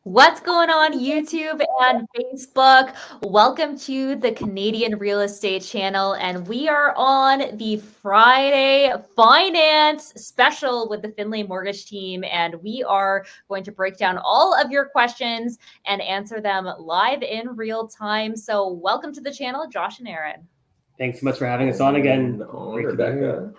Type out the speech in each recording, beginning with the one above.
What's going on YouTube and Facebook? Welcome to the Canadian Real Estate Channel, and we are on the Friday Finance Special with the Findlay Mortgage Team, and we are going to break down all of your questions and answer them live in real time. So welcome to the channel, Josh and Ehren. Thanks so much for having us on again. Great to be here.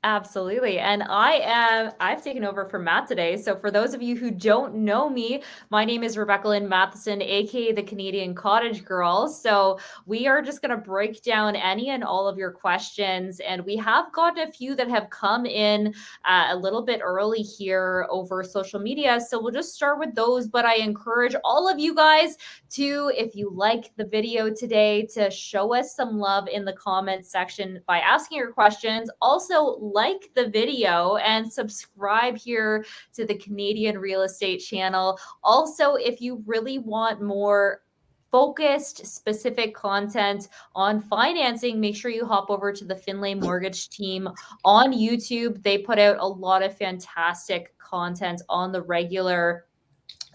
Absolutely. And I've taken over for Matt today. So for those of you who don't know me, my name is Rebecca Lynn Matheson, aka the Canadian Cottage Girl. So we are just going to break down any and all of your questions. And we have gotten a few that have come in a little bit early here over social media. So we'll just start with those. But I encourage all of you guys to, if you like the video today, to show us some love in the comments section by asking your questions. Also, like the video and subscribe here to the Canadian Real Estate Channel. Also, if you really want more focused, specific content on financing, make sure you hop over to the Findlay Mortgage Team on YouTube. They put out a lot of fantastic content on the regular.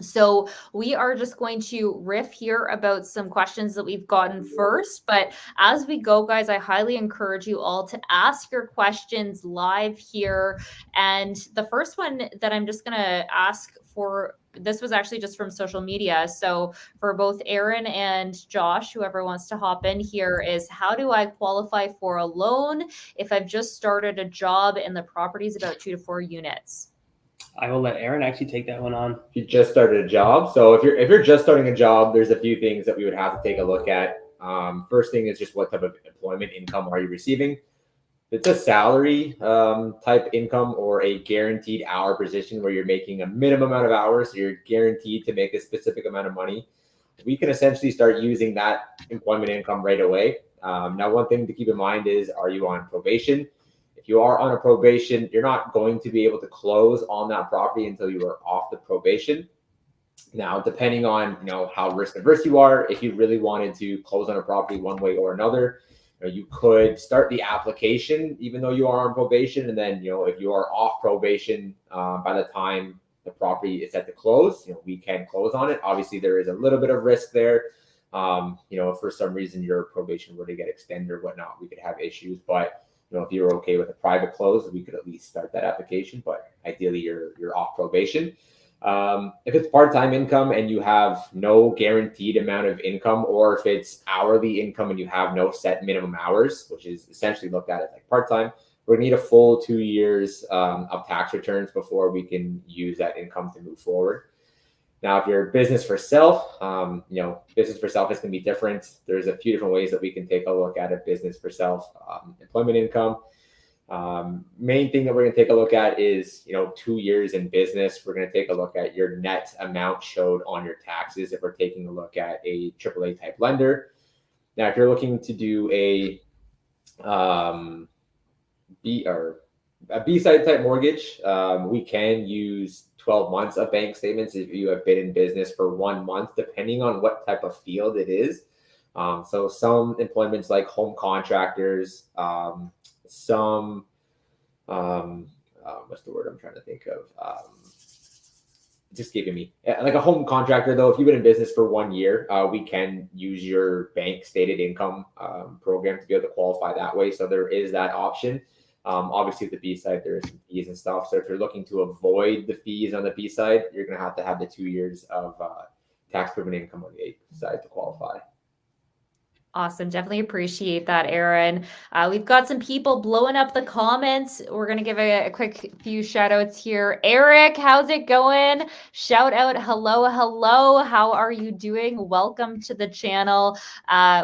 So we are just going to riff here about some questions that we've gotten first. But as we go, guys, I highly encourage you all to ask your questions live here. And the first one that I'm just going to ask for, this was actually just from social media. So for both Ehren and Josh, whoever wants to hop in here, is how do I qualify for a loan if I've just started a job and the property is about 2 to 4 units? I will let Ehren actually take that one on. If you just started a job, so if you're just starting a job, there's a few things that we would have to take a look at. First thing is just what type of employment income are you receiving? If it's a salary type income or a guaranteed hour position where you're making a minimum amount of hours, so you're guaranteed to make a specific amount of money, we can essentially start using that employment income right away. Now, one thing to keep in mind is, are you on probation? If you are on a probation, you're not going to be able to close on that property until you are off the probation. Now, depending on how risk averse you are, if you really wanted to close on a property one way or another, you could start the application even though you are on probation, and then if you are off probation by the time the property is set to close, we can close on it. Obviously, there is a little bit of risk there. If for some reason your probation were to get extended or whatnot, we could have issues, but if you're okay with a private close, we could at least start that application, but ideally you're off probation. If it's part-time income and you have no guaranteed amount of income, or if it's hourly income and you have no set minimum hours, which is essentially looked at as like part-time, we're gonna need a full 2 years of tax returns before we can use that income to move forward. Now, if you're business for self, business for self is going to be different. There's a few different ways that we can take a look at a business for self employment income. Main thing that we're going to take a look at is, 2 years in business. We're going to take a look at your net amount showed on your taxes if we're taking a look at a AAA type lender. Now, if you're looking to do a B-side type mortgage, we can use 12 months of bank statements if you have been in business for 1 month, depending on what type of field it is. So some employments like home contractors, some, what's the word I'm trying to think of? Just giving me like a home contractor, though, if you've been in business for 1 year, we can use your bank stated income program to be able to qualify that way. So there is that option. Obviously, the B side, there is some fees and stuff. So if you're looking to avoid the fees on the B side, you're going to have the 2 years of tax proven income on the A side to qualify. Awesome. Definitely appreciate that, Ehren. We've got some people blowing up the comments. We're going to give a quick few shout outs here. Eric, how's it going? Shout out. Hello. Hello. How are you doing? Welcome to the channel.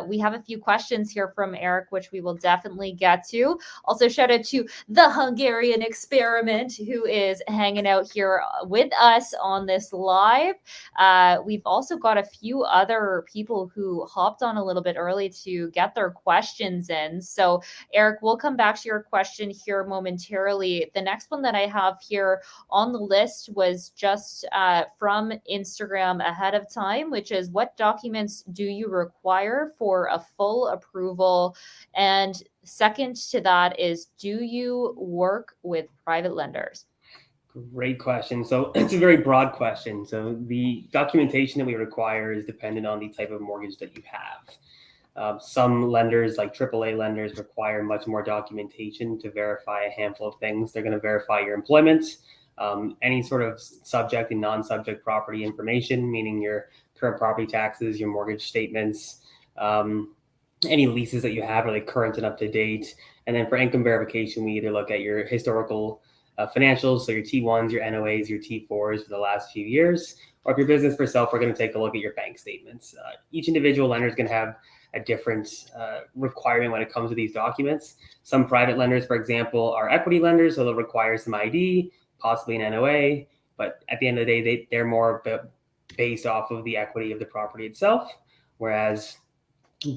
We have a few questions here from Eric, which we will definitely get to. Also, shout out to the Hungarian Experiment, who is hanging out here with us on this live. We've also got a few other people who hopped on a little bit early to get their questions in. So Eric, we'll come back to your question here momentarily. The next one that I have here on the list was just from Instagram ahead of time, which is, what documents do you require for a full approval? And second to that is, do you work with private lenders? Great question. So it's a very broad question. So the documentation that we require is dependent on the type of mortgage that you have. Some lenders, like AAA lenders, require much more documentation to verify a handful of things. They're going to verify your employment, any sort of subject and non-subject property information, meaning your current property taxes, your mortgage statements, any leases that you have, are they current and up to date? And then for income verification, we either look at your historical financials, so your T1s, your NOAs, your T4s for the last few years. Or if you're business for self, we're going to take a look at your bank statements. Each individual lender is going to have a different requirement when it comes to these documents. Some private lenders, for example, are equity lenders, so they'll require some ID, possibly an NOA. But at the end of the day, they're more based off of the equity of the property itself, whereas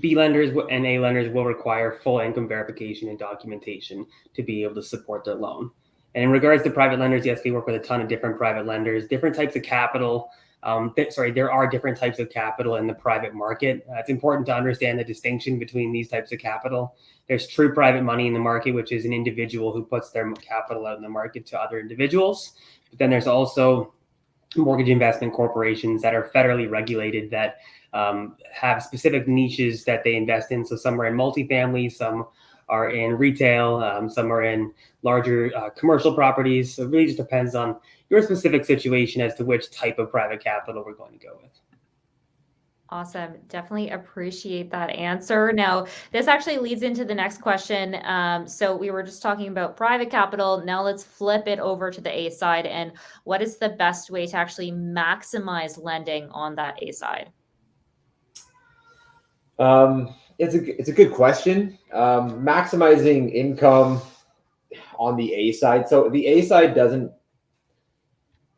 B lenders and A lenders will require full income verification and documentation to be able to support their loan. And in regards to private lenders, yes, we work with a ton of different private lenders, different types of capital. There are different types of capital in the private market. It's important to understand the distinction between these types of capital. There's true private money in the market, which is an individual who puts their capital out in the market to other individuals. But then there's also mortgage investment corporations that are federally regulated that have specific niches that they invest in. So some are in multifamily, some are in retail, some are in larger commercial properties. So it really just depends on your specific situation as to which type of private capital we're going to go with. Awesome. Definitely appreciate that answer. Now, this actually leads into the next question. So we were just talking about private capital. Now let's flip it over to the A side. And what is the best way to actually maximize lending on that A side? It's a good question. Maximizing income on the A side. So the A side doesn't,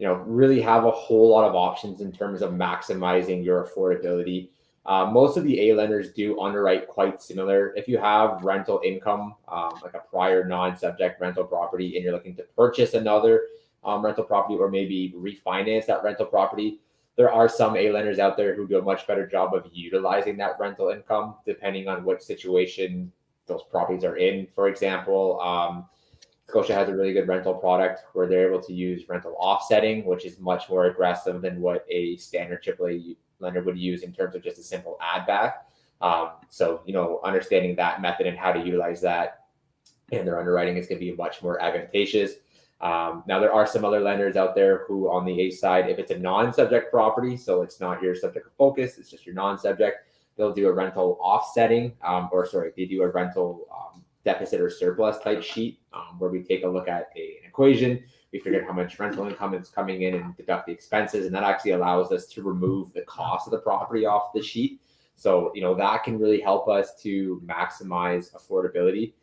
really have a whole lot of options in terms of maximizing your affordability. Most of the A lenders do underwrite quite similar. If you have rental income, like a prior non-subject rental property, and you're looking to purchase another rental property or maybe refinance that rental property, there are some A lenders out there who do a much better job of utilizing that rental income depending on what situation those properties are in. For example, Scotia has a really good rental product where they're able to use rental offsetting, which is much more aggressive than what a standard AAA lender would use in terms of just a simple add back. So, understanding that method and how to utilize that in their underwriting is going to be much more advantageous. Now, there are some other lenders out there who on the A side, if it's a non-subject property, so it's not your subject of focus, it's just your non-subject, they'll do a rental offsetting, they do a rental deficit or surplus type sheet where we take a look at an equation. We figure out how much rental income is coming in and deduct the expenses. And that actually allows us to remove the cost of the property off the sheet. So, that can really help us to maximize affordability.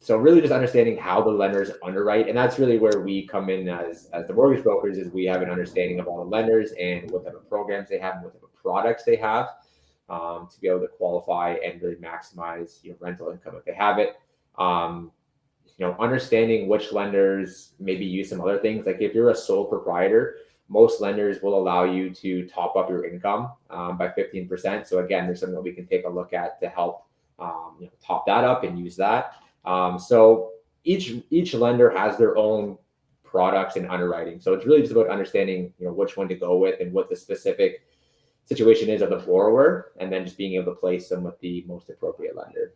So really just understanding how the lenders underwrite. And that's really where we come in as the mortgage brokers, is we have an understanding of all the lenders and what type of programs they have and what type of products they have. To be able to qualify and really maximize your rental income if they have it. Understanding which lenders maybe use some other things. Like if you're a sole proprietor, most lenders will allow you to top up your income by 15%. So again, there's something that we can take a look at to help top that up and use that. So each lender has their own products and underwriting. So it's really just about understanding which one to go with and what the specific situation is of the borrower, and then just being able to place them with the most appropriate lender.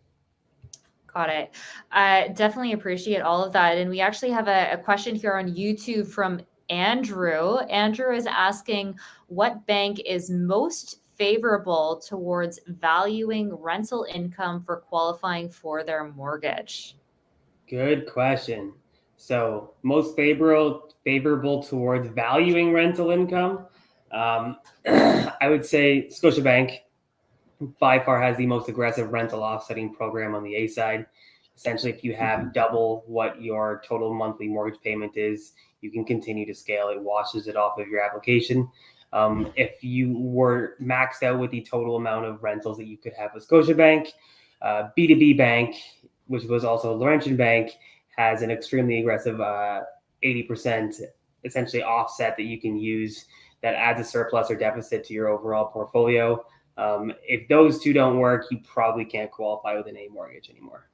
Got it. I definitely appreciate all of that. And we actually have a question here on YouTube from Andrew. Andrew is asking, what bank is most favorable towards valuing rental income for qualifying for their mortgage? Good question. So most favorable towards valuing rental income. I would say Scotiabank by far has the most aggressive rental offsetting program on the A side. Essentially, if you have double what your total monthly mortgage payment is, you can continue to scale. It washes it off of your application. If you were maxed out with the total amount of rentals that you could have with Scotiabank, B2B Bank, which was also Laurentian Bank, has an extremely aggressive 80% essentially offset that you can use that adds a surplus or deficit to your overall portfolio. If those two don't work, you probably can't qualify with an A mortgage anymore.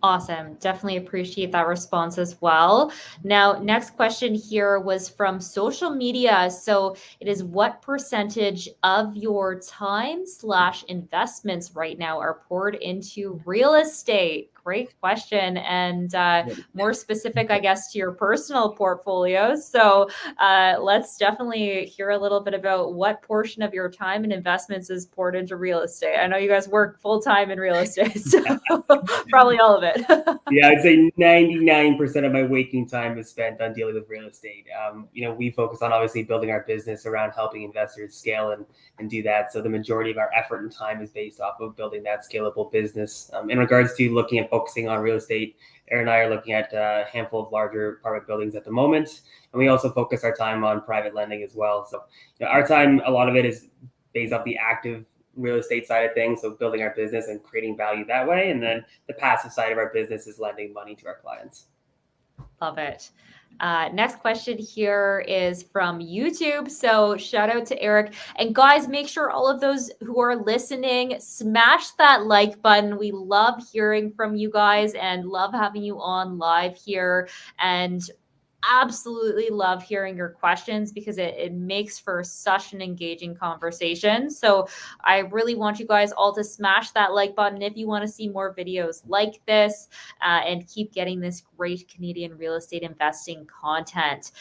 Awesome. Definitely appreciate that response as well. Now, next question here was from social media. So it is, what percentage of your time / investments right now are poured into real estate? Great question. And more specific, I guess, to your personal portfolio. So let's definitely hear a little bit about what portion of your time and investments is poured into real estate. I know you guys work full time in real estate, so probably all of it. Yeah, I'd say 99% of my waking time is spent on dealing with real estate. We focus on obviously building our business around helping investors scale and do that. So the majority of our effort and time is based off of building that scalable business. In regards to looking at focusing on real estate, Erin and I are looking at a handful of larger apartment buildings at the moment. And we also focus our time on private lending as well. So our time, a lot of it is based off the active real estate side of things, so building our business and creating value that way. And then the passive side of our business is lending money to our clients. Love it. Next question here is from YouTube. So shout out to Eric. And guys, make sure all of those who are listening, smash that like button. We love hearing from you guys and love having you on live here. And absolutely love hearing your questions because it makes for such an engaging conversation. So I really want you guys all to smash that like button if you want to see more videos like this and keep getting this great Canadian real estate investing content.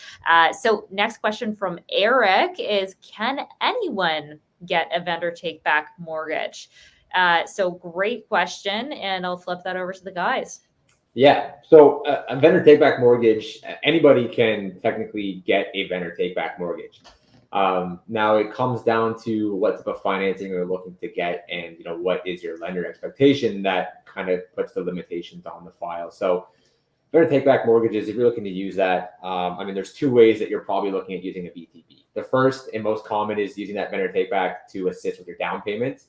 So next question from Eric is, can anyone get a vendor take back mortgage? So great question. And I'll flip that over to the guys. Yeah. So a vendor take-back mortgage, anybody can technically get a vendor take-back mortgage. Now it comes down to what type of financing you're looking to get, and what is your lender expectation. That kind of puts the limitations on the file. So vendor take-back mortgages, if you're looking to use that, there's two ways that you're probably looking at using a VTB. The first and most common is using that vendor take-back to assist with your down payment.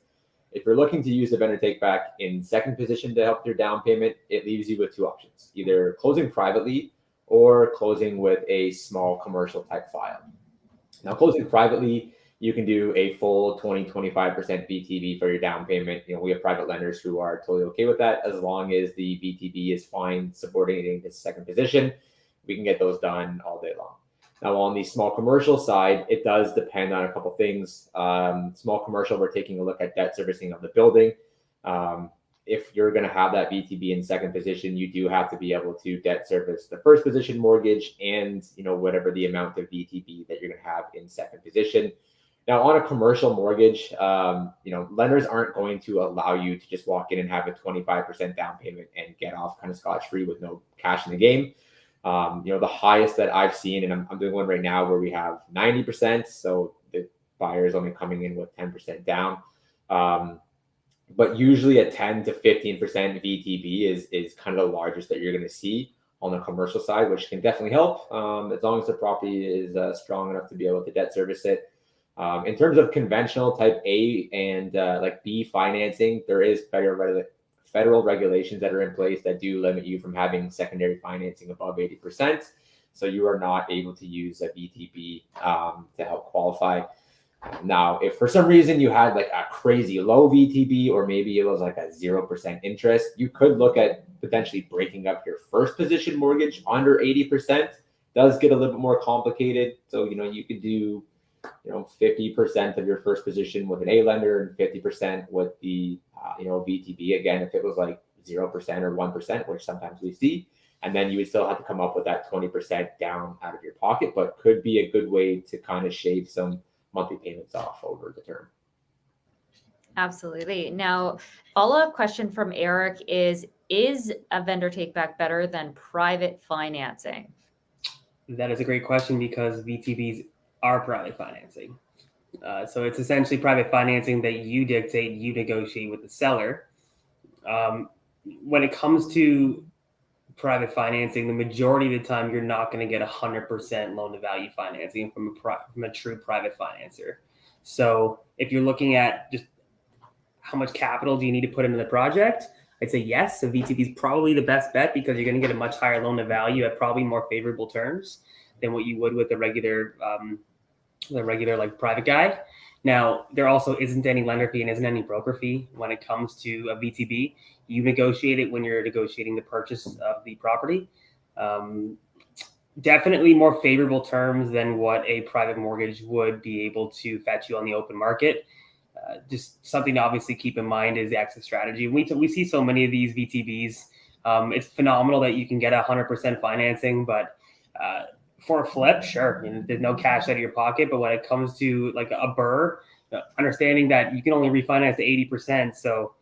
If you're looking to use the vendor take back in second position to help your down payment, it leaves you with two options: either closing privately or closing with a small commercial type file. Now, closing privately, you can do a full 20-25% VTB for your down payment. We have private lenders who are totally okay with that, as long as the VTB is fine subordinating to second position. We can get those done all day long. Now, on the small commercial side, it does depend on a couple things. Small commercial, we're taking a look at debt servicing of the building. If you're going to have that VTB in second position, you do have to be able to debt service the first position mortgage and whatever the amount of VTB that you're going to have in second position. Now, on a commercial mortgage, lenders aren't going to allow you to just walk in and have a 25% down payment and get off kind of scotch-free with no cash in the game. The highest that I've seen, and I'm doing one right now where we have 90%. So the buyer is only coming in with 10% down. But usually a 10 to 15% VTB is kind of the largest that you're going to see on the commercial side, which can definitely help as long as the property is strong enough to be able to debt service it. In terms of conventional type A and like B financing, there is federal regulations that are in place that do limit you from having secondary financing above 80%. So you are not able to use a VTB to help qualify. Now, if for some reason you had like a crazy low VTB, or maybe it was like a 0% interest, you could look at potentially breaking up your first position mortgage under 80%. Does get a little bit more complicated. So, you could do 50% of your first position with an A lender and 50% with the VTB. Again, if it was like 0% or 1%, which sometimes we see, and then you would still have to come up with that 20% down out of your pocket, but could be a good way to kind of shave some monthly payments off over the term. Absolutely. Now, follow-up question from Eric is a vendor take back better than private financing? That is a great question, because VTBs are private financing. So it's essentially private financing that you dictate, you negotiate with the seller. When it comes to private financing, the majority of the time, you're not going to get 100% loan to value financing from a true private financer. So if you're looking at just how much capital do you need to put into the project, I'd say yes, a VTB is probably the best bet, because you're going to get a much higher loan to value at probably more favorable terms than what you would with a regular the regular like private guy. Now, there also isn't any lender fee and isn't any broker fee when it comes to a VTB. You negotiate it when you're negotiating the purchase of the property. Definitely more favorable terms than what a private mortgage would be able to fetch you on the open market. Just something to obviously keep in mind is the exit strategy. We see so many of these VTBs. It's phenomenal that you can get 100% financing, but for a flip, sure, there's no cash out of your pocket. But when it comes to like a BRRRR, understanding that you can only refinance to 80%. So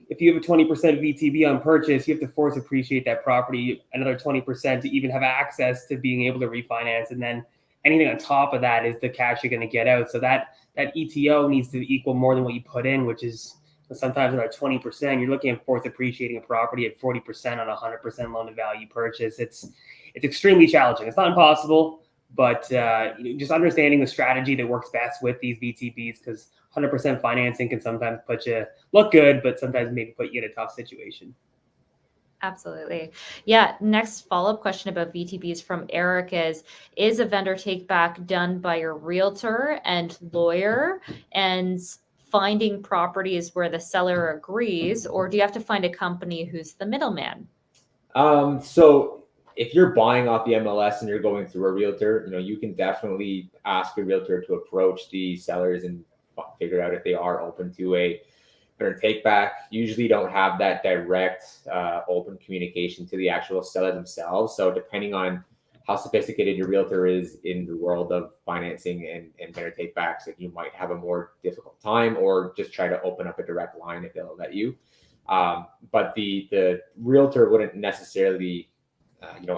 if you have a 20% VTB on purchase, you have to force appreciate that property another 20% to even have access to being able to refinance. And then anything on top of that is the cash you're going to get out. So that ETO needs to equal more than what you put in, which is sometimes about 20%. You're looking at force appreciating a property at 40% on a 100% loan to value purchase. It's extremely challenging. It's not impossible, but just understanding the strategy that works best with these VTBs, because 100% financing can sometimes put you look good, but sometimes maybe put you in a tough situation. Absolutely. Yeah. Next follow-up question about VTBs from Eric is a vendor take back done by your realtor and lawyer and finding properties where the seller agrees, or do you have to find a company who's the middleman? So if you're buying off the MLS and you're going through a realtor, you can definitely ask a realtor to approach the sellers and figure out if they are open to a vendor take back. Usually don't have that direct open communication to the actual seller themselves. So depending on how sophisticated your realtor is in the world of financing and vendor take backs, that you might have a more difficult time, or just try to open up a direct line if they'll let you. But the realtor wouldn't necessarily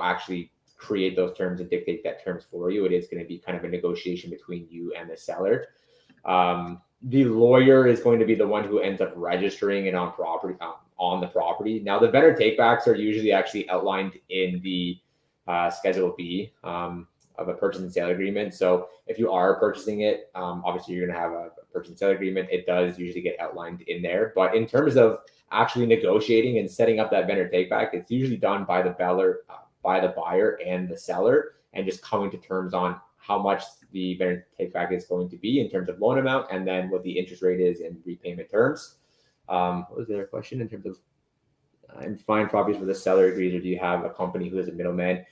actually create those terms and dictate that terms for you. It is going to be kind of a negotiation between you and the seller. The lawyer is going to be the one who ends up registering it on the property. Now, the vendor takebacks are usually actually outlined in the Schedule B of a purchase and sale agreement. So if you are purchasing it, obviously you're going to have a purchase and sale agreement. It does usually get outlined in there. But in terms of actually negotiating and setting up that vendor takeback, it's usually done by the buyer and the seller, and just coming to terms on how much the vendor takeback is going to be in terms of loan amount, and then what the interest rate is and repayment terms. What was the other question in terms of and find properties where the seller agrees, or do you have a company who is a middleman?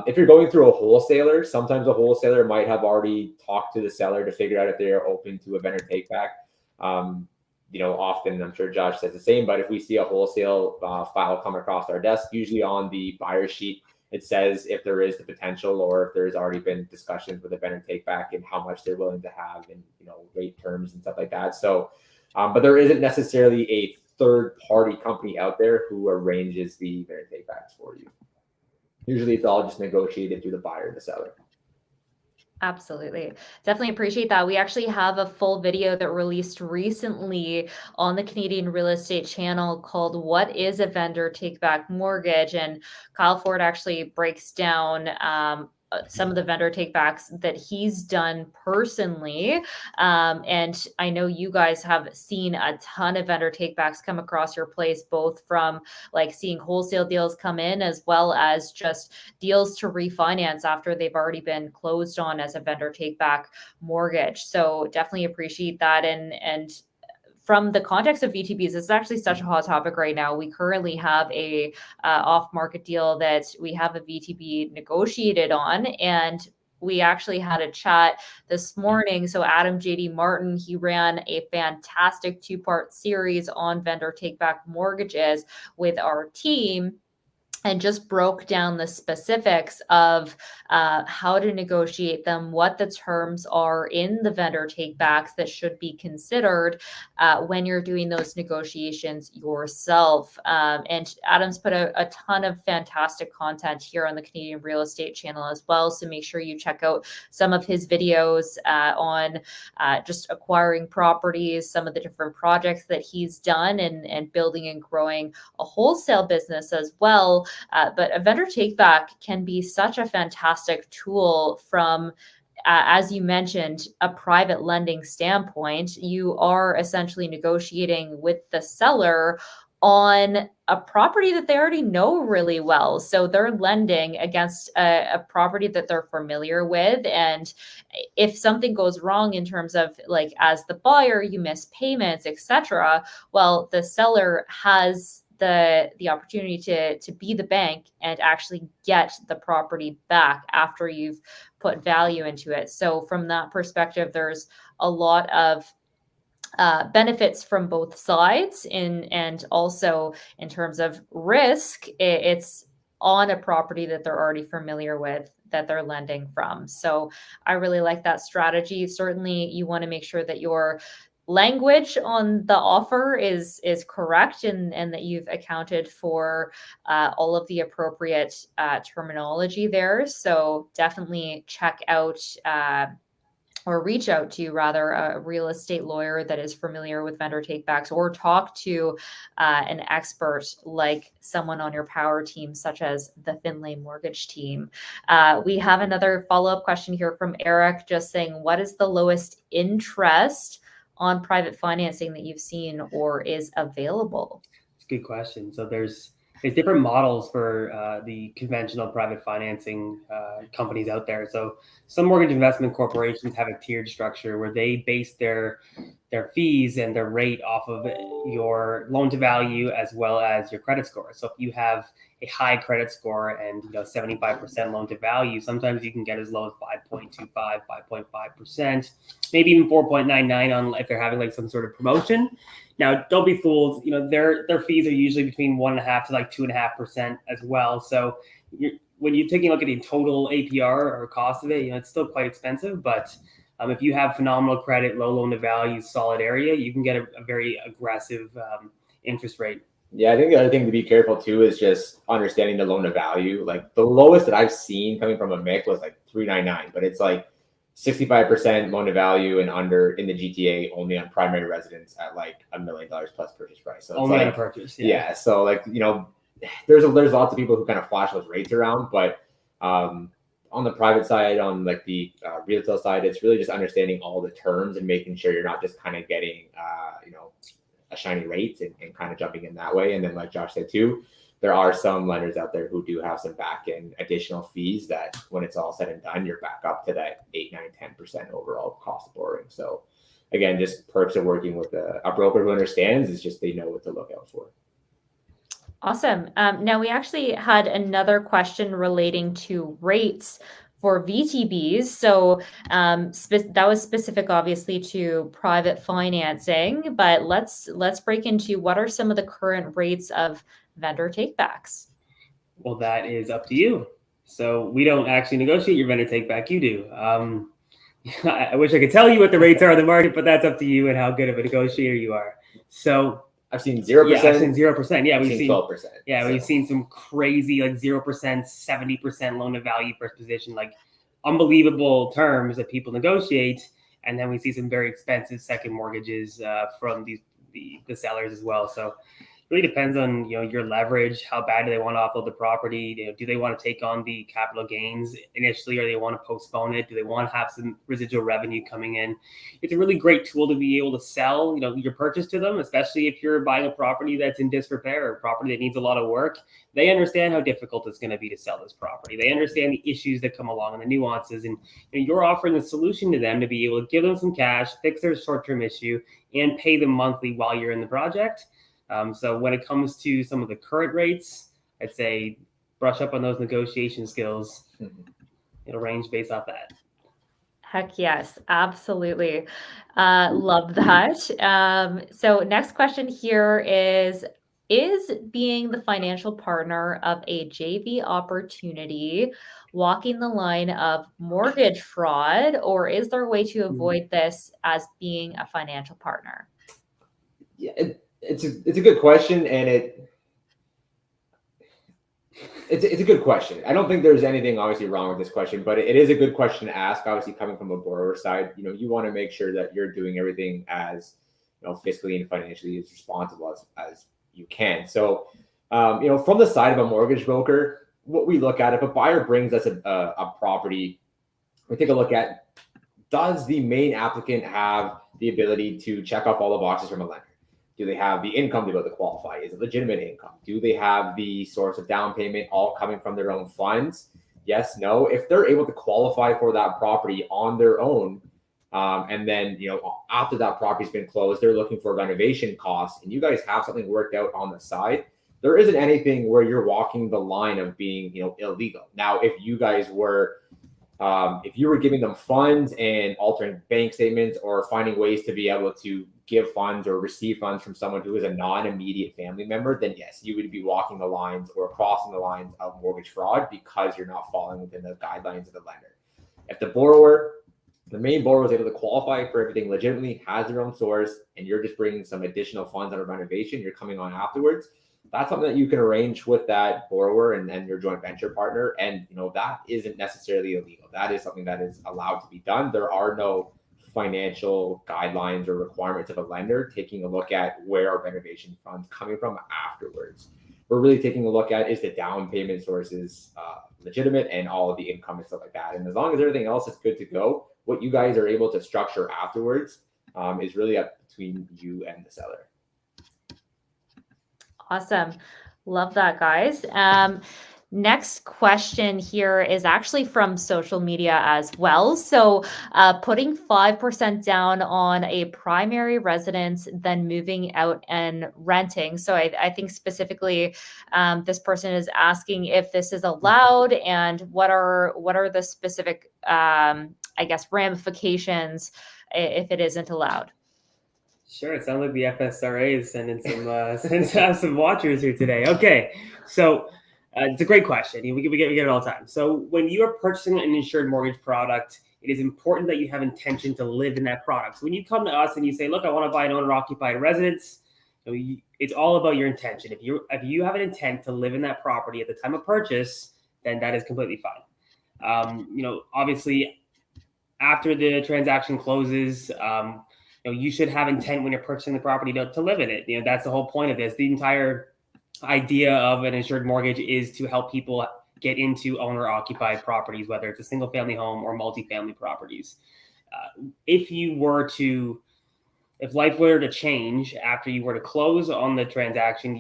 If you're going through a wholesaler, sometimes a wholesaler might have already talked to the seller to figure out if they are open to a vendor takeback. Often, I'm sure Josh says the same, but if we see a wholesale file come across our desk, usually on the buyer sheet, it says if there is the potential, or if there's already been discussions with a vendor takeback and how much they're willing to have, and rate terms and stuff like that. So, but there isn't necessarily a third-party company out there who arranges the vendor takebacks for you. Usually, it's all just negotiated through the buyer and the seller. Absolutely. Definitely appreciate that. We actually have a full video that released recently on the Canadian Real Estate channel called What is a Vendor Take Back Mortgage? And Kyle Ford actually breaks down some of the vendor takebacks that he's done personally. And I know you guys have seen a ton of vendor takebacks come across your place, both from like seeing wholesale deals come in, as well as just deals to refinance after they've already been closed on as a vendor takeback mortgage. So definitely appreciate that. And from the context of VTBs, it's actually such a hot topic right now. We currently have a off-market deal that we have a VTB negotiated on, and we actually had a chat this morning. So Adam JD Martin, he ran a fantastic 2-part series on vendor takeback mortgages with our team, and just broke down the specifics of how to negotiate them, what the terms are in the vendor takebacks that should be considered when you're doing those negotiations yourself. And Adam's put a ton of fantastic content here on the Canadian Real Estate channel as well. So make sure you check out some of his videos on just acquiring properties, some of the different projects that he's done, and building and growing a wholesale business as well. But a vendor takeback can be such a fantastic tool from, as you mentioned, a private lending standpoint. You are essentially negotiating with the seller on a property that they already know really well. So they're lending against a property that they're familiar with. And if something goes wrong in terms of like, as the buyer, you miss payments, etc., well, the seller has the opportunity to be the bank and actually get the property back after you've put value into it. So from that perspective, there's a lot of benefits from both sides, and also in terms of risk, it's on a property that they're already familiar with, that they're lending from. So I really like that strategy. Certainly you want to make sure that your language on the offer is correct, and that you've accounted for all of the appropriate terminology there. So definitely check out or reach out to rather a real estate lawyer that is familiar with vendor takebacks, or talk to an expert like someone on your power team, such as the Findlay Mortgage Team. We have another follow-up question here from Eric, just saying, what is the lowest interest on private financing that you've seen or is available? It's a good question. So there's different models for the conventional private financing companies out there. So some mortgage investment corporations have a tiered structure where they base their fees and their rate off of your loan to value as well as your credit score. So if you have a high credit score and 75% loan to value, sometimes you can get as low as 5.25, 5.5%, maybe even 4.99 on if they're having like some sort of promotion. Now, don't be fooled. Their fees are usually between 1.5% to like 2.5% as well. So when you're taking a look at the total APR or cost of it, it's still quite expensive. But if you have phenomenal credit, low loan to value, solid area, you can get a very aggressive interest rate. Yeah, I think the other thing to be careful too is just understanding the loan to value. Like the lowest that I've seen coming from a MIC was like 399, but it's like 65% loan to value and under in the GTA, only on primary residence at like $1 million plus purchase price. So it's only like, on purchase. Yeah. So like, there's lots of people who kind of flash those rates around, but on the private side, on like the retail side, it's really just understanding all the terms and making sure you're not just kind of getting, a shiny rate and kind of jumping in that way. And then like Josh said too, there are some lenders out there who do have some back end additional fees that when it's all said and done, you're back up to that 8, 9, 10% overall cost of borrowing. So again, just perks of working with a broker who understands is just they know what to look out for. Awesome. Now we actually had another question relating to rates for VTBs. So that was specific, obviously, to private financing. But let's break into what are some of the current rates of vendor takebacks. Well, that is up to you. So we don't actually negotiate your vendor takeback. You do. I wish I could tell you what the rates are on the market, but that's up to you and how good of a negotiator you are. So I've seen 0%. Yeah, I've seen 0%. Yeah, we've seen 12%. Yeah, we've seen some crazy like 0%, 70% loan to value first position, like unbelievable terms that people negotiate. And then we see some very expensive second mortgages from the sellers as well. So it really depends on your leverage, how bad do they want to offload the property, do they want to take on the capital gains initially, or they want to postpone it, do they want to have some residual revenue coming in. It's a really great tool to be able to sell your purchase to them, especially if you're buying a property that's in disrepair or a property that needs a lot of work. They understand how difficult it's going to be to sell this property. They understand the issues that come along and the nuances, and you're offering a solution to them to be able to give them some cash, fix their short-term issue, and pay them monthly while you're in the project. So when it comes to some of the current rates, I'd say brush up on those negotiation skills. It'll range based off that. Heck yes, absolutely. Love that. So next question here is being the financial partner of a JV opportunity walking the line of mortgage fraud, or is there a way to avoid this as being a financial partner? Yeah, it's a good question, and it's a good question. I don't think there's anything obviously wrong with this question, but it is a good question to ask. Obviously, coming from a borrower side, you want to make sure that you're doing everything as fiscally and financially as responsible as you can. So, from the side of a mortgage broker, what we look at, if a buyer brings us a property, we take a look at, does the main applicant have the ability to check off all the boxes from a lender? Do they have the income to be able to qualify? Is it legitimate income? Do they have the source of down payment all coming from their own funds? Yes, no. If they're able to qualify for that property on their own, and then, after that property's been closed, they're looking for renovation costs, and you guys have something worked out on the side, there isn't anything where you're walking the line of being, illegal. Now, if you guys were, if you were giving them funds and altering bank statements or finding ways to be able to give funds or receive funds from someone who is a non-immediate family member, then yes, you would be walking the lines or crossing the lines of mortgage fraud because you're not falling within the guidelines of the lender. If the main borrower is able to qualify for everything legitimately, has their own source, and you're just bringing some additional funds on a renovation, you're coming on afterwards, that's something that you can arrange with that borrower and your joint venture partner. And, that isn't necessarily illegal. That is something that is allowed to be done. There are no financial guidelines or requirements of a lender taking a look at where our renovation funds coming from afterwards. We're really taking a look at, is the down payment sources legitimate and all of the income and stuff like that. And as long as everything else is good to go, what you guys are able to structure afterwards is really up between you and the seller. Awesome. Love that, guys. Next question here is actually from social media as well. So putting 5% down on a primary residence, then moving out and renting. So I think specifically this person is asking if this is allowed and what are the specific, ramifications if it isn't allowed. Sure, it sounds like the FSRA is sending some watchers here today. Okay, so it's a great question. We get it all the time. So when you are purchasing an insured mortgage product, it is important that you have intention to live in that product. So when you come to us and you say, "Look, I want to buy an owner-occupied residence," it's all about your intention. If you have an intent to live in that property at the time of purchase, then that is completely fine. Obviously, after the transaction closes, you should have intent when you're purchasing the property to live in it. That's the whole point of this. The entire idea of an insured mortgage is to help people get into owner-occupied properties, whether it's a single-family home or multifamily properties. If life were to change after you were to close on the transaction,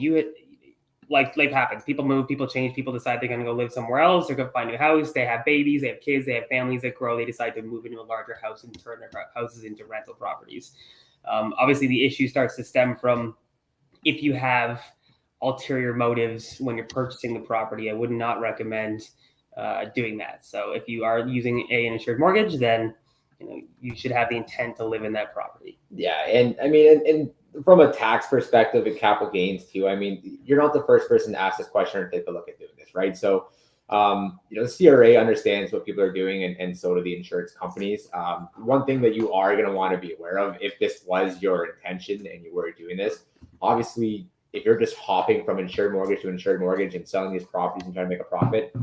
life happens. People move, people change, people decide they're going to go live somewhere else. They're going to find a new house. They have babies, they have kids, they have families that grow. They decide to move into a larger house and turn their houses into rental properties. Obviously, the issue starts to stem from if you have ulterior motives when you're purchasing the property. I would not recommend doing that. So if you are using an insured mortgage, then you should have the intent to live in that property. Yeah, and I mean, and from a tax perspective and capital gains too, I mean, you're not the first person to ask this question or take a look at doing this, right? So, the CRA understands what people are doing, and so do the insurance companies. One thing that you are going to want to be aware of, if this was your intention and you were doing this, obviously, if you're just hopping from insured mortgage to insured mortgage and selling these properties and trying to make a profit,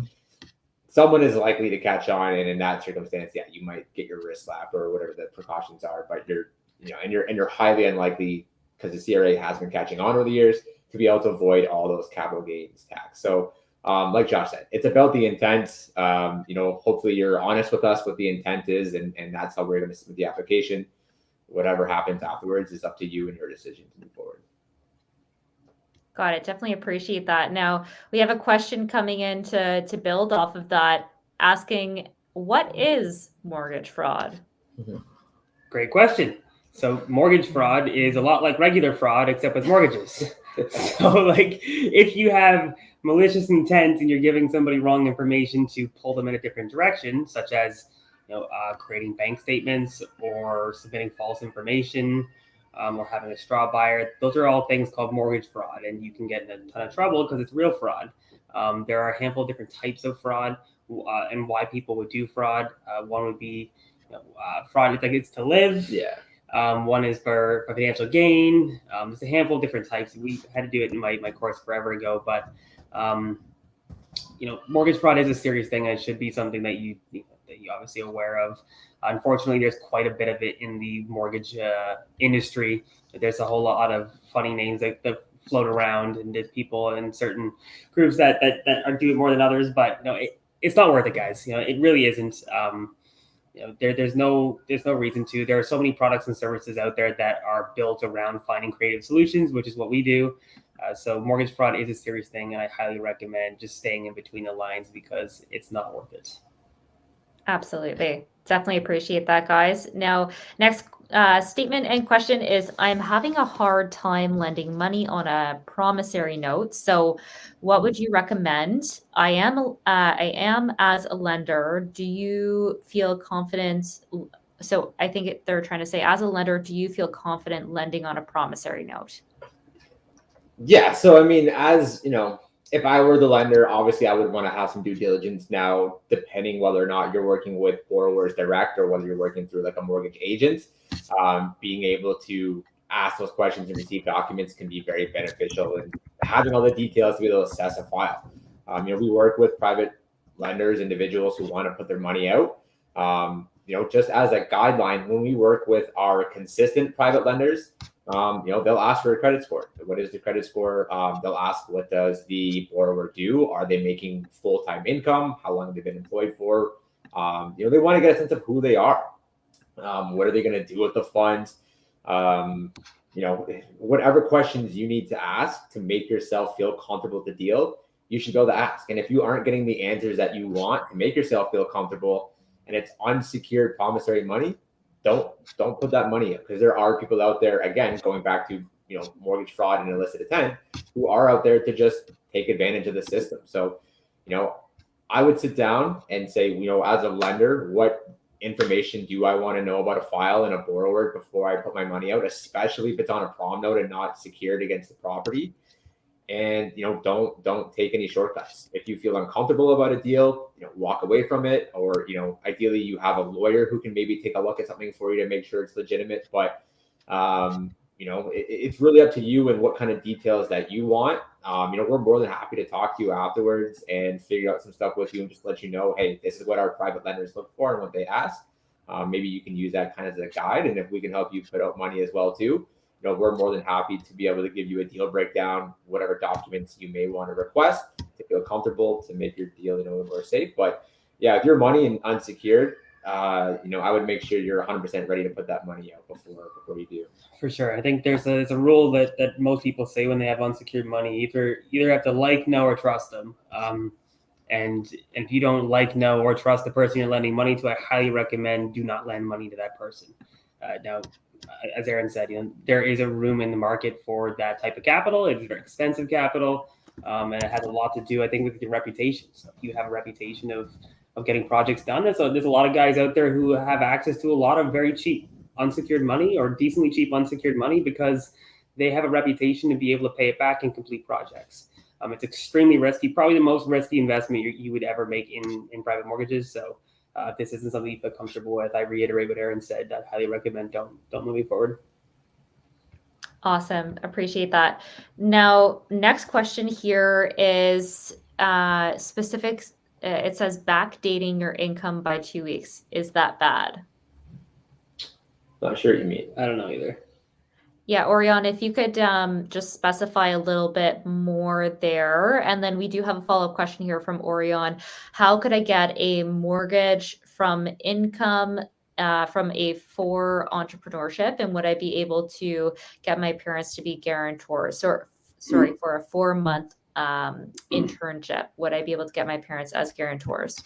someone is likely to catch on, and in that circumstance, yeah, you might get your wrist slapped or whatever the precautions are. But you're highly unlikely, because the CRA has been catching on over the years, to be able to avoid all those capital gains tax. So, like Josh said, it's about the intent. Hopefully you're honest with us what the intent is, and that's how we're going to submit the application. Whatever happens afterwards is up to you and your decision to move forward. Got it. Definitely appreciate that. Now we have a question coming in to build off of that, asking, what is mortgage fraud? Mm-hmm. Great question. So mortgage fraud is a lot like regular fraud, except with mortgages. So if you have malicious intent and you're giving somebody wrong information to pull them in a different direction, such as creating bank statements or submitting false information, or having a straw buyer, those are all things called mortgage fraud, and you can get in a ton of trouble because it's real fraud. There are a handful of different types of fraud and why people would do fraud. One would be fraud it's to live. Yeah. One is for financial gain. There's a handful of different types. We had to do it in my course forever ago, but mortgage fraud is a serious thing. It should be something that you obviously aware of. Unfortunately, there's quite a bit of it in the mortgage industry. There's a whole lot of funny names that float around, and there's people in certain groups that are doing more than others. But it's not worth it, guys. It really isn't. there's no reason to. There are so many products and services out there that are built around finding creative solutions, which is what we do. So mortgage fraud is a serious thing, and I highly recommend just staying in between the lines because it's not worth it. Absolutely. Definitely appreciate that, guys. Now, next statement and question is, I'm having a hard time lending money on a promissory note. So what would you recommend? I am as a lender. Do you feel confident? So I think they're trying to say, as a lender, do you feel confident lending on a promissory note? Yeah. So, I mean, as you know, if I were the lender, obviously I would want to have some due diligence now, depending whether or not you're working with borrowers direct or whether you're working through like a mortgage agent. Being able to ask those questions and receive documents can be very beneficial, and having all the details to be able to assess a file. We work with private lenders, individuals who want to put their money out. Just as a guideline, when we work with our consistent private lenders, they'll ask for a credit score. What is the credit score? They'll ask, what does the borrower do? Are they making full-time income? How long have they been employed for? They want to get a sense of who they are. What are they going to do with the funds? Whatever questions you need to ask to make yourself feel comfortable with the deal, you should go to ask. And if you aren't getting the answers that you want to make yourself feel comfortable, and it's unsecured promissory money, don't put that money in, because there are people out there, again, going back to mortgage fraud and illicit intent, who are out there to just take advantage of the system. So I would sit down and say, as a lender, what information do I want to know about a file and a borrower before I put my money out, especially if it's on a prom note and not secured against the property. And don't take any shortcuts. If you feel uncomfortable about a deal, walk away from it. Or ideally you have a lawyer who can maybe take a look at something for you to make sure it's legitimate. But it's really up to you and what kind of details that you want. We're more than happy to talk to you afterwards and figure out some stuff with you and just let you know, hey, this is what our private lenders look for and what they ask. Maybe you can use that kind of as a guide, and if we can help you put out money as well too, we're more than happy to be able to give you a deal breakdown, whatever documents you may want to request to feel comfortable to make your deal, a little more safe. But yeah, if your money and unsecured, I would make sure you're 100% ready to put that money out before you do. For sure. I think there's a rule that most people say when they have unsecured money, either have to like, know, or trust them. And if you don't like, know, or trust the person you're lending money to, I highly recommend do not lend money to that person. Now, as Ehren said, there is a room in the market for that type of capital. It's very expensive capital, and it has a lot to do, I think, with your reputation. So if you have a reputation of getting projects done, there's a lot of guys out there who have access to a lot of very cheap unsecured money or decently cheap unsecured money because they have a reputation to be able to pay it back and complete projects. It's extremely risky, probably the most risky investment you would ever make in private mortgages. So if this isn't something you feel comfortable with, I reiterate what Ehren said. I highly recommend don't move forward. Awesome. Appreciate that. Now, next question here is specifics. It says backdating your income by 2 weeks. Is that bad? Not sure what you mean. I don't know either. Yeah, Orion, if you could just specify a little bit more there. And then we do have a follow-up question here from Orion. How could I get a mortgage from income from a for entrepreneurship? And would I be able to get my parents to be guarantors? For a 4-month internship, would I be able to get my parents as guarantors?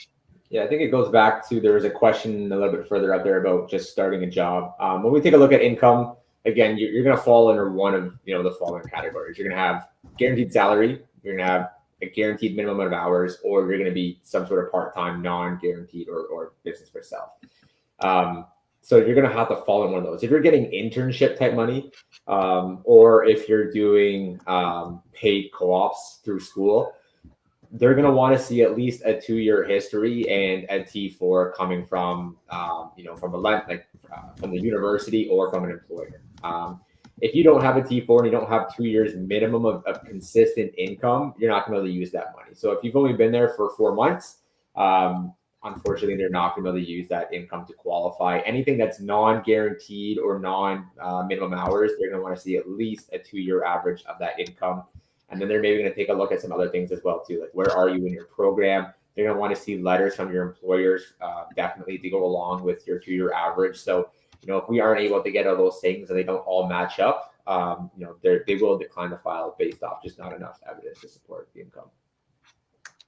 Yeah, I think it goes back to, there was a question a little bit further up there about just starting a job. When we take a look at income, again, you're going to fall under one of the following categories. You're going to have guaranteed salary, you're going to have a guaranteed minimum amount of hours, or you're going to be some sort of part-time, non-guaranteed or business for self. So you're going to have to fall in one of those. If you're getting internship type money, or if you're doing paid co-ops through school, they're going to want to see at least a 2-year history and a T4 coming from, from the university or from an employer. If you don't have a T4 and you don't have 2 years minimum of consistent income, you're not going to be able to use that money. So if you've only been there for 4 months, unfortunately, they're not going to be able to use that income to qualify. Anything that's non-guaranteed or non-minimum hours, they're going to want to see at least a 2-year average of that income. And then they're maybe going to take a look at some other things as well too, like where are you in your program? They're going to want to see letters from your employers, definitely to go along with your 2-year average. So, if we aren't able to get all those things and they don't all match up, they will decline the file based off just not enough evidence to support the income.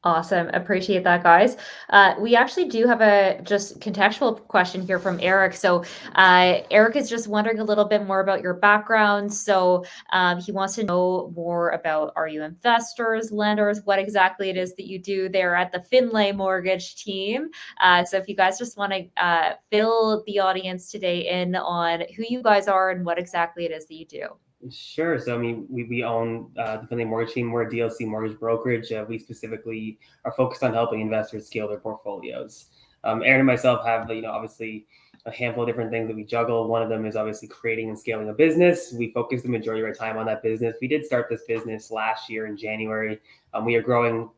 Awesome. Appreciate that, guys. We actually do have a just contextual question here from Eric. So Eric is just wondering a little bit more about your background. So he wants to know more about, are you investors, lenders, what exactly it is that you do there at the Findlay Mortgage Team. So if you guys just want to fill the audience today in on who you guys are and what exactly it is that you do. Sure. So, we own the Findlay Mortgage Team. We're a DLC mortgage brokerage. We specifically are focused on helping investors scale their portfolios. Ehren and myself have, obviously a handful of different things that we juggle. One of them is obviously creating and scaling a business. We focus the majority of our time on that business. We did start this business last year in January. We are growing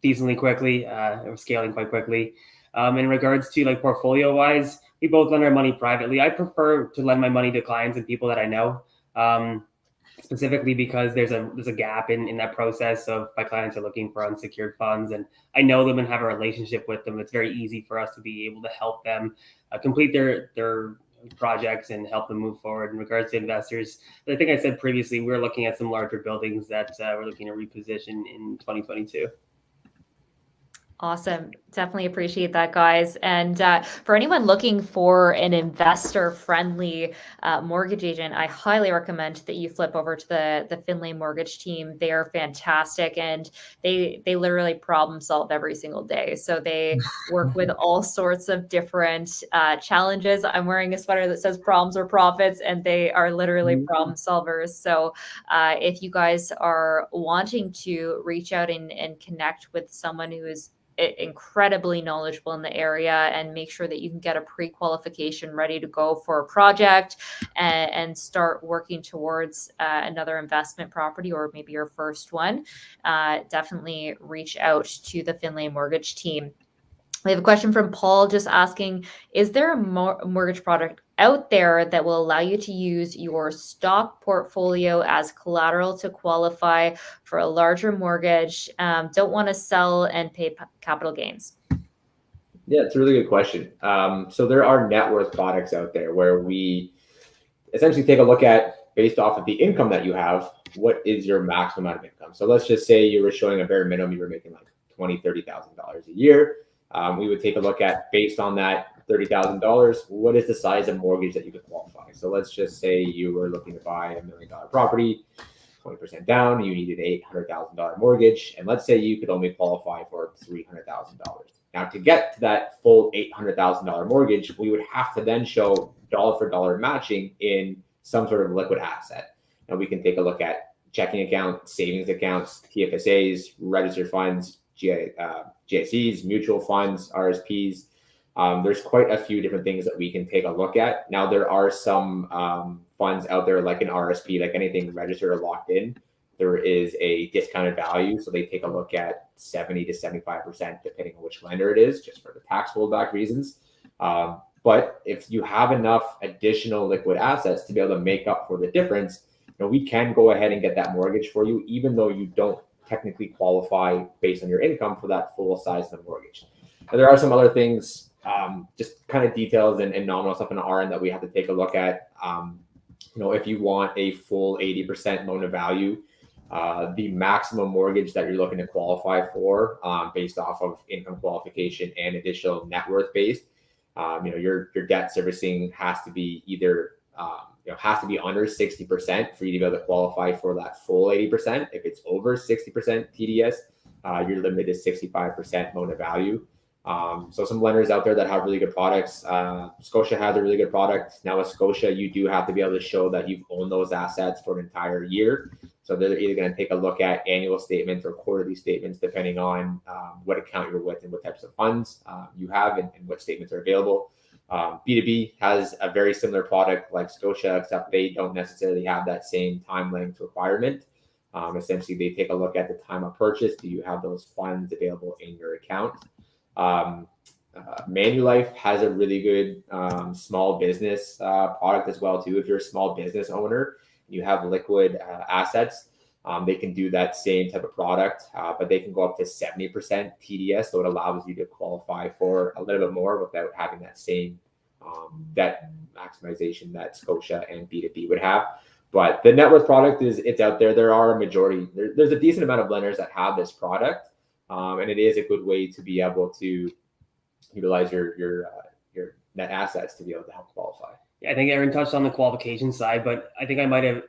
decently quickly. We're scaling quite quickly. In regards to portfolio wise, we both lend our money privately. I prefer to lend my money to clients and people that I know. Specifically because there's a gap in that process. So if my clients are looking for unsecured funds and I know them and have a relationship with them, it's very easy for us to be able to help them complete their projects and help them move forward. In regards to investors, I think I said previously, we're looking at some larger buildings that we're looking to reposition in 2022. Awesome. Definitely appreciate that, guys. And for anyone looking for an investor-friendly mortgage agent, I highly recommend that you flip over to the Findlay Mortgage Team. They are fantastic, and they literally problem solve every single day. So they work with all sorts of different challenges. I'm wearing a sweater that says problems or profits, and they are literally problem solvers. So if you guys are wanting to reach out and connect with someone who is incredibly knowledgeable in the area and make sure that you can get a pre-qualification ready to go for a project and start working towards another investment property or maybe your first one, definitely reach out to the Findlay Mortgage Team. We have a question from Paul just asking, is there a mortgage product out there that will allow you to use your stock portfolio as collateral to qualify for a larger mortgage? Don't want to sell and pay capital gains. Yeah, it's a really good question. So there are net worth products out there where we essentially take a look at, based off of the income that you have, what is your maximum amount of income? So let's just say you were showing a bare minimum, you were making like $20,000, $30,000 a year. We would take a look at, based on that $30,000, what is the size of mortgage that you could qualify? So let's just say you were looking to buy $1 million property, 20% down, you needed an $800,000 mortgage, and let's say you could only qualify for $300,000. Now, to get to that full $800,000 mortgage, we would have to then show dollar for dollar matching in some sort of liquid asset. And we can take a look at checking accounts, savings accounts, TFSAs, registered funds, GICs, mutual funds, RSPs. There's quite a few different things that we can take a look at. Now, there are some funds out there like an RSP, like anything registered or locked in. There is a discounted value. So they take a look at 70 to 75%, depending on which lender it is, just for the tax holdback reasons. But if you have enough additional liquid assets to be able to make up for the difference, we can go ahead and get that mortgage for you, even though you don't technically qualify based on your income for that full size of the mortgage. Now, there are some other things, just kind of details and nominal stuff in our end that we have to take a look at. If you want a full 80% loan to value, the maximum mortgage that you're looking to qualify for, based off of income qualification and additional net worth based, your debt servicing has to be either has to be under 60% for you to be able to qualify for that full 80%. If it's over 60% TDS, your limit is 65% loan to value. So some lenders out there that have really good products. Scotia has a really good product. Now with Scotia, you do have to be able to show that you've owned those assets for an entire year. So they're either going to take a look at annual statements or quarterly statements, depending on what account you're with and what types of funds you have and what statements are available. B2B has a very similar product like Scotia, except they don't necessarily have that same time length requirement. Essentially, they take a look at the time of purchase. Do you have those funds available in your account? Manulife has a really good small business product as well too. If you're a small business owner, you have liquid assets. They can do that same type of product, but they can go up to 70% TDS. So it allows you to qualify for a little bit more without having that same debt maximization that Scotia and B2B would have. But the net worth product it's out there. There are a majority, there's a decent amount of lenders that have this product. And it is a good way to be able to utilize your net assets to be able to help qualify. Yeah, I think Ehren touched on the qualification side, but I think I might have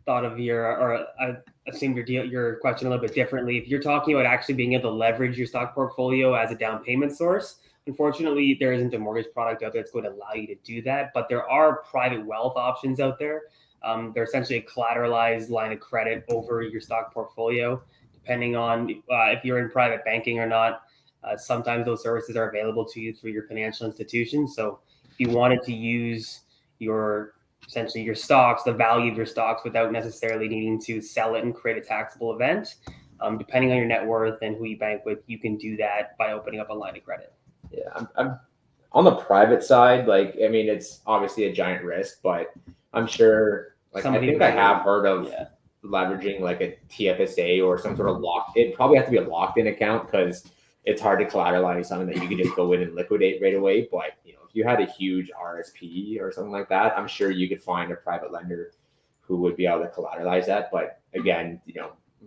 thought of I assumed your question a little bit differently. If you're talking about actually being able to leverage your stock portfolio as a down payment source, unfortunately, there isn't a mortgage product out there that's going to allow you to do that. But there are private wealth options out there. They're essentially a collateralized line of credit over your stock portfolio, depending on if you're in private banking or not. Sometimes those services are available to you through your financial institution. So if you wanted to use essentially your stocks, the value of your stocks, without necessarily needing to sell it and create a taxable event, depending on your net worth and who you bank with, you can do that by opening up a line of credit. Yeah, I'm on the private side. Like, I mean, it's obviously a giant risk, but I'm sure, like, I think I have heard of leveraging like a TFSA or some sort of it probably has to be a locked in account, because it's hard to collateralize something that you can just go in and liquidate right away. But if you had a huge RSP or something like that, I'm sure you could find a private lender who would be able to collateralize that. But again,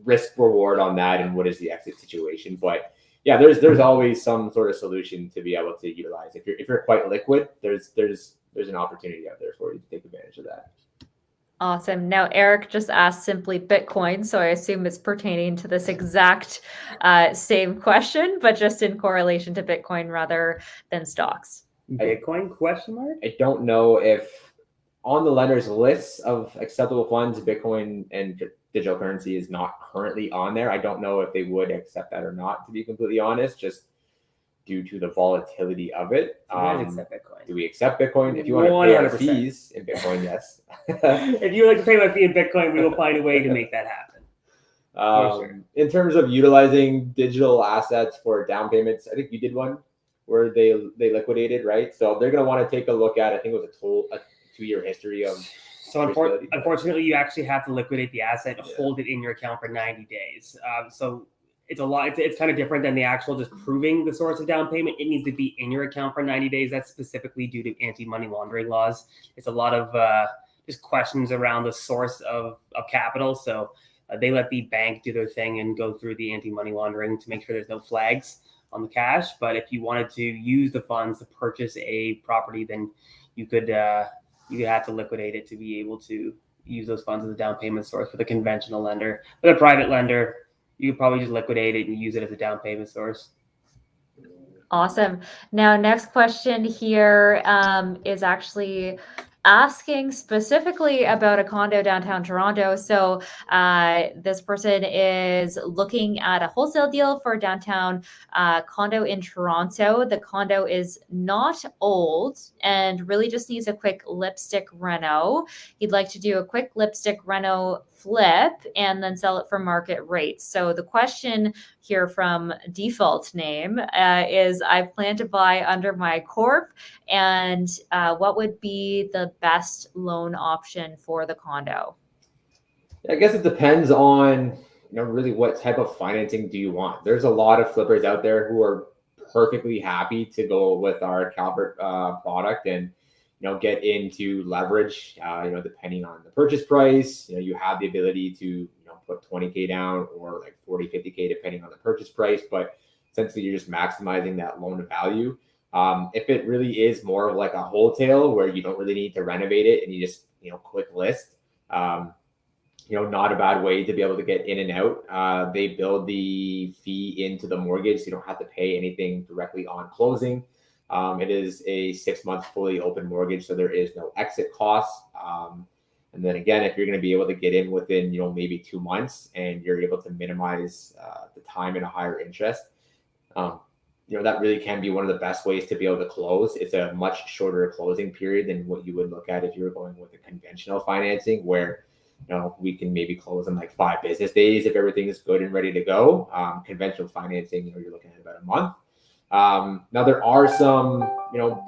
risk reward on that, and what is the exit situation. But yeah, there's always some sort of solution to be able to utilize. If you're quite liquid, there's an opportunity out there for you to take advantage of that. Awesome. Now, Eric just asked simply Bitcoin, so I assume it's pertaining to this exact same question, but just in correlation to Bitcoin rather than stocks. Bitcoin, question mark? I don't know if on the lender's lists of acceptable funds, Bitcoin and digital currency is not currently on there. I don't know if they would accept that or not, to be completely honest, just due to the volatility of it. Accept Bitcoin. Do we accept Bitcoin? If you want to pay our 100%. fees in Bitcoin, yes. If you would like to pay my fee in Bitcoin, we will find a way to make that happen. Sure. In terms of utilizing digital assets for down payments, I think you did one where they liquidated, right? So they're going to want to take a look at, I think it was a 2-year history of. So unfortunately, you actually have to liquidate the asset and hold it in your account for 90 days. So it's a lot. It's kind of different than the actual just proving the source of down payment. It needs to be in your account for 90 days. That's specifically due to anti-money laundering laws. It's a lot of just questions around the source of capital. So they let the bank do their thing and go through the anti-money laundering to make sure there's no flags on the cash. But if you wanted to use the funds to purchase a property, then you could have to liquidate it to be able to use those funds as a down payment source with a conventional lender. With a private lender, you could probably just liquidate it and use it as a down payment source. Awesome. Now, next question here is actually asking specifically about a condo downtown Toronto. So this person is looking at a wholesale deal for a downtown condo in Toronto. The condo is not old and really just needs a quick lipstick reno. He'd like to do a quick lipstick reno flip and then sell it for market rates. So the question here from default name is, I plan to buy under my corp, and what would be the best loan option for the condo? I guess it depends on really what type of financing do you want. There's a lot of flippers out there who are perfectly happy to go with our Calvert product and get into leverage, depending on the purchase price. You have the ability to put 20K down or like 40, 50K depending on the purchase price, but essentially you're just maximizing that loan to value. If it really is more of like a wholesale where you don't really need to renovate it and you just quick list, not a bad way to be able to get in and out. They build the fee into the mortgage, so you don't have to pay anything directly on closing. It is a 6-month fully open mortgage, so there is no exit costs. And then again, if you're going to be able to get in within, maybe 2 months and you're able to minimize the time and a higher interest, that really can be one of the best ways to be able to close. It's a much shorter closing period than what you would look at if you were going with a conventional financing, where we can maybe close in like 5 business days if everything is good and ready to go. Conventional financing, you're looking at about a month. Now there are some,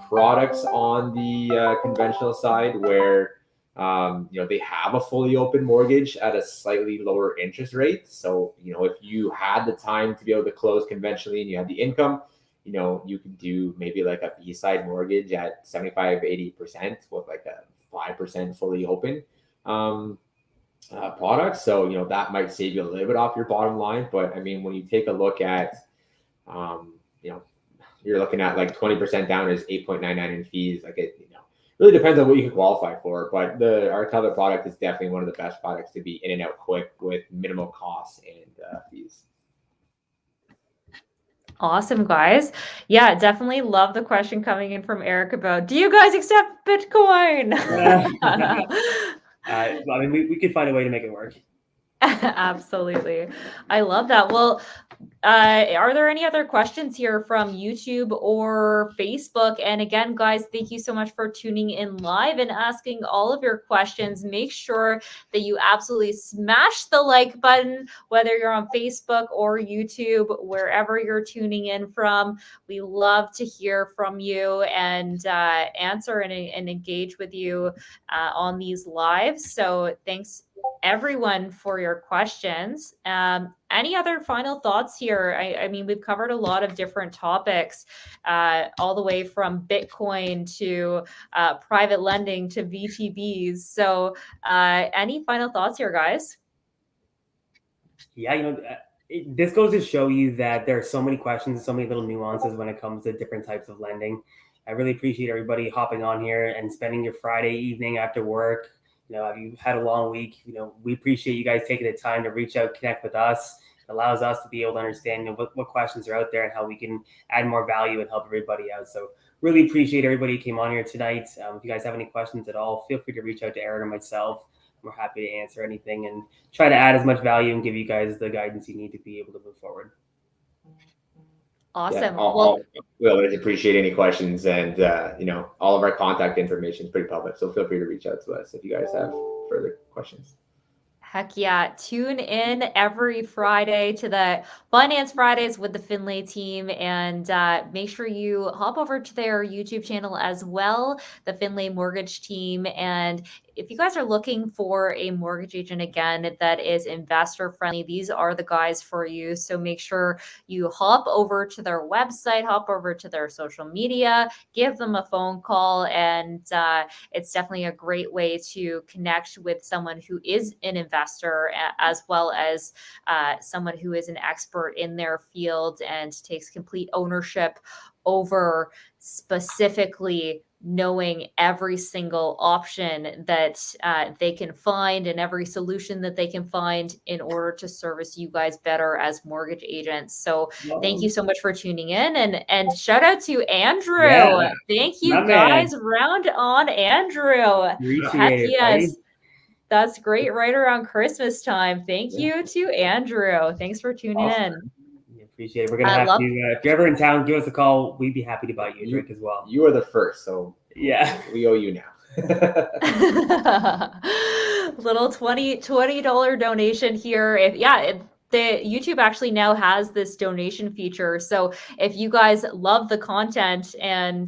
products on the conventional side where They have a fully open mortgage at a slightly lower interest rate. So, if you had the time to be able to close conventionally and you had the income, you can do maybe like a B-side mortgage at 75-80% with like a 5% fully open product. So, that might save you a little bit off your bottom line. But I mean, when you take a look at, you're looking at like 20% down is 8.99 in fees. Like it, really depends on what you can qualify for. But our Cover product is definitely one of the best products to be in and out quick with minimal costs and fees. Awesome, guys. Yeah, definitely love the question coming in from Eric about, do you guys accept Bitcoin? I mean, we could find a way to make it work. Absolutely. I love that. Well, are there any other questions here from YouTube or Facebook? And again, guys, thank you so much for tuning in live and asking all of your questions. Make sure that you absolutely smash the like button, whether you're on Facebook or YouTube, wherever you're tuning in from. We love to hear from you and answer and engage with you on these lives. So thanks everyone for your questions. Any other final thoughts here? I mean, we've covered a lot of different topics, all the way from Bitcoin to private lending to VTBs. So any final thoughts here, guys? Yeah, this goes to show you that there are so many questions, so many little nuances when it comes to different types of lending. I really appreciate everybody hopping on here and spending your Friday evening after work. You had a long week. We appreciate you guys taking the time to reach out, connect with us. It allows us to be able to understand what questions are out there and how we can add more value and help everybody out. So really appreciate everybody who came on here tonight. If you guys have any questions at all, feel free to reach out to Ehren or myself. We're happy to answer anything and try to add as much value and give you guys the guidance you need to be able to move forward. Awesome. Yeah, we always appreciate any questions, and all of our contact information is pretty public, so feel free to reach out to us if you guys have further questions. Heck yeah. Tune in every Friday to the Finance Fridays with the Findlay team, and make sure you hop over to their YouTube channel as well, the Findlay Mortgage Team. And if you guys are looking for a mortgage agent, again, that is investor friendly, these are the guys for you. So make sure you hop over to their website, hop over to their social media, give them a phone call. And it's definitely a great way to connect with someone who is an investor, as well as someone who is an expert in their field and takes complete ownership over specifically knowing every single option that they can find and every solution that they can find in order to service you guys better as mortgage agents. So thank you so much for tuning in, and shout out to Andrew. Yeah, thank you guys. Round on Andrew. Appreciate it, yes. buddy. That's great right around Christmas time. Thank you to Andrew. Thanks for tuning in. Appreciate it. We're going to have to, if you're ever in town, give us a call. We'd be happy to buy you a drink as well. You are the first, so yeah, we owe you now. Little $20 donation here. The YouTube actually now has this donation feature. So if you guys love the content and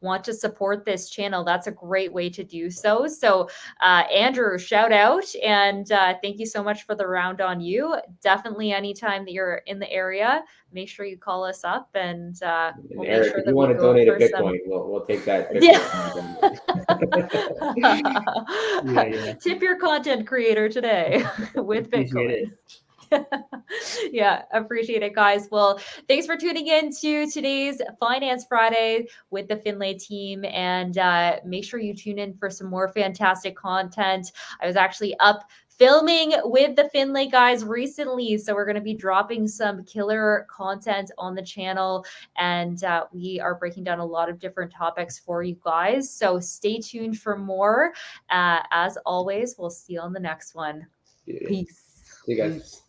want to support this channel, that's a great way to do so. So Andrew, shout out, and thank you so much for the round on you. Definitely anytime that you're in the area, make sure you call us up, and we'll Eric, make sure if that you want to donate a Bitcoin, we'll take that. Yeah. Tip your content creator today with Bitcoin. Yeah, appreciate it, guys. Well, thanks for tuning in to today's Finance Friday with the Findlay team, and make sure you tune in for some more fantastic content. I was actually up filming with the Findlay guys recently, so we're going to be dropping some killer content on the channel, and we are breaking down a lot of different topics for you guys, so stay tuned for more. As always, we'll see you on the next one. Peace. See you guys.